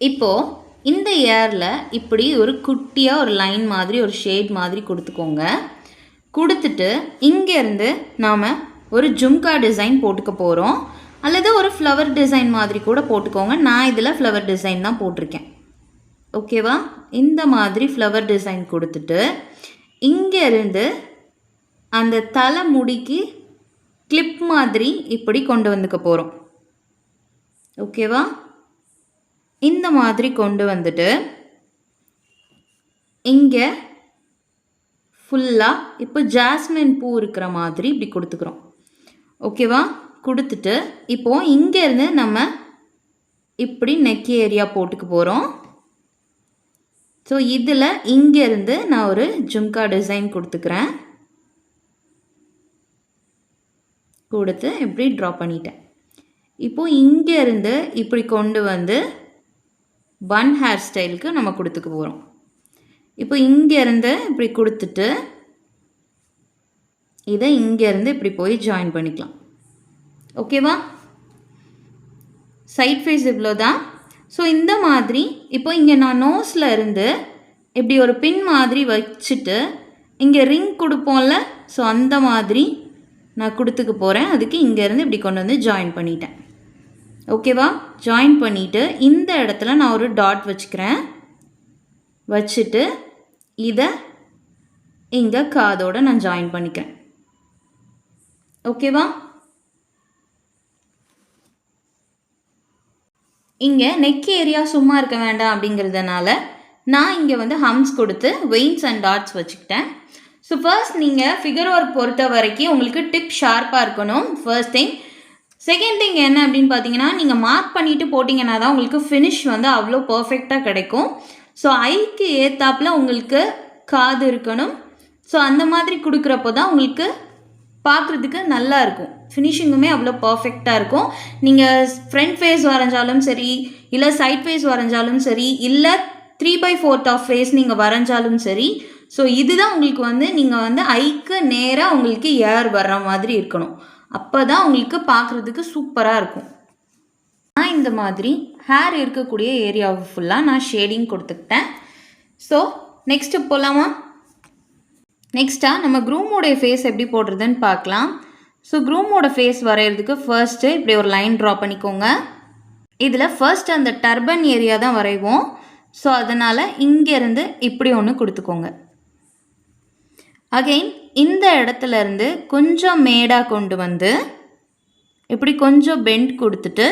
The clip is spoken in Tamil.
இப்போது இந்த ஏரில் இப்படி ஒரு குட்டியாக ஒரு லைன் மாதிரி ஒரு ஷேட் மாதிரி கொடுத்துக்கோங்க. கொடுத்துட்டு இங்கேருந்து நாம் ஒரு ஜும்கா டிசைன் போட்டுக்க போகிறோம். அல்லது ஒரு ஃப்ளவர் டிசைன் மாதிரி கூட போட்டுக்கோங்க. நான் இதில் ஃப்ளவர் டிசைன் தான் போட்டிருக்கேன். ஓகேவா? இந்த மாதிரி ஃப்ளவர் டிசைன் கொடுத்துட்டு இங்கேருந்து அந்த தலை முடிக்கு கிளிப் மாதிரி இப்படி கொண்டு வந்துக்க போகிறோம். ஓகேவா? இந்த மாதிரி கொண்டு வந்துட்டு இங்கே ஃபுல்லாக இப்போ ஜாஸ்மின் பூ இருக்கிற மாதிரி இப்படி கொடுத்துக்கிறோம். ஓகேவா? கொடுத்துட்டு இப்போது இங்கேருந்து நம்ம இப்படி நெக் ஏரியா போட்டுக்க போகிறோம். ஸோ இதில் இங்கேருந்து நான் ஒரு ஜும்கா டிசைன் கொடுத்துக்கிறேன். கொடுத்து இப்படி ட்ரா பண்ணிட்டேன். இப்போது இங்கேருந்து இப்படி கொண்டு வந்து பன் ஹேர் ஸ்டைலுக்கு நம்ம கொடுத்துக்க போகிறோம். இப்போ இங்கேருந்து இப்படி கொடுத்துட்டு இதை இங்கேருந்து இப்படி போய் ஜாயின் பண்ணிக்கலாம். ஓகேவா? சைட் ஃபேஸ் இவ்வளோ தான். ஸோ இந்த மாதிரி இப்போ இங்கே நான் நோஸில் இருந்து இப்படி ஒரு பின் மாதிரி வச்சுட்டு இங்கே ரிங் கொடுப்போம்ல, ஸோ அந்த மாதிரி நான் கொடுத்துக்க போகிறேன். அதுக்கு இங்கேருந்து இப்படி கொண்டு வந்து ஜாயின் பண்ணிட்டேன். ஓகேவா? ஜாயின் பண்ணிவிட்டு இந்த இடத்துல நான் ஒரு டாட் வச்சுக்கிறேன். வச்சுட்டு இதை இங்கே காதோடு நான் ஜாயின் பண்ணிக்கிறேன். ஓகேவா? இங்கே நெக் ஏரியா சும்மா இருக்க வேண்டாம் அப்படிங்கிறதுனால நான் இங்கே வந்து ஹம்ஸ் கொடுத்து வெயின்ஸ் அண்ட் டாட்ஸ் வச்சுக்கிட்டேன். ஸோ ஃபர்ஸ்ட் நீங்கள் ஃபிகர் ஒர்க் பொறுத்த வரைக்கும் உங்களுக்கு டிப் ஷார்ப்பாக இருக்கணும். First thing. செகண்ட் திங் என்ன அப்படின்னு பார்த்தீங்கன்னா, நீங்கள் மார்க் பண்ணிவிட்டு போட்டிங்கன்னா தான் உங்களுக்கு ஃபினிஷ் வந்து அவ்வளோ பர்ஃபெக்டாக கிடைக்கும். ஸோ ஐக்கு ஏற்றாப்பில் உங்களுக்கு காது இருக்கணும். ஸோ அந்த மாதிரி கொடுக்குறப்போ தான் உங்களுக்கு பார்க்குறதுக்கு நல்லா இருக்கும். ஃபினிஷிங்குமே அவ்வளோ பர்ஃபெக்டாக இருக்கும். நீங்கள் ஃப்ரண்ட் ஃபேஸ் வரைஞ்சாலும் சரி, இல்லை சைட் ஃபேஸ் வரைஞ்சாலும் சரி, இல்லை 3/4 ஆஃப் ஃபேஸ் நீங்கள் வரைஞ்சாலும் சரி. ஸோ இதுதான் உங்களுக்கு வந்து நீங்கள் வந்து ஐக்கு நேராக உங்களுக்கு ஏர் வர்ற மாதிரி இருக்கணும். அப்போ தான் உங்களுக்கு பார்க்குறதுக்கு சூப்பராக இருக்கும். நான் இந்த மாதிரி ஹேர் இருக்கக்கூடிய ஏரியாவை ஃபுல்லாக நான் ஷேடிங் கொடுத்துக்கிட்டேன். ஸோ நெக்ஸ்ட்டு போகலாமா? நெக்ஸ்ட்டாக நம்ம க்ரூமோடைய ஃபேஸ் எப்படி போடுறதுன்னு பார்க்கலாம். ஸோ க்ரூமோட ஃபேஸ் வரைகிறதுக்கு ஃபர்ஸ்ட்டு இப்படி ஒரு லைன் ட்ரா பண்ணிக்கோங்க. இதில் ஃபர்ஸ்ட் அந்த டர்பன் ஏரியா தான் வரைவோம். ஸோ அதனால் இங்கேருந்து இப்படி ஒன்று கொடுத்துக்கோங்க. அகெயின் இந்த இடத்துலேருந்து கொஞ்சம் மேடாக கொண்டு வந்து இப்படி கொஞ்சம் பெண்ட் கொடுத்துட்டு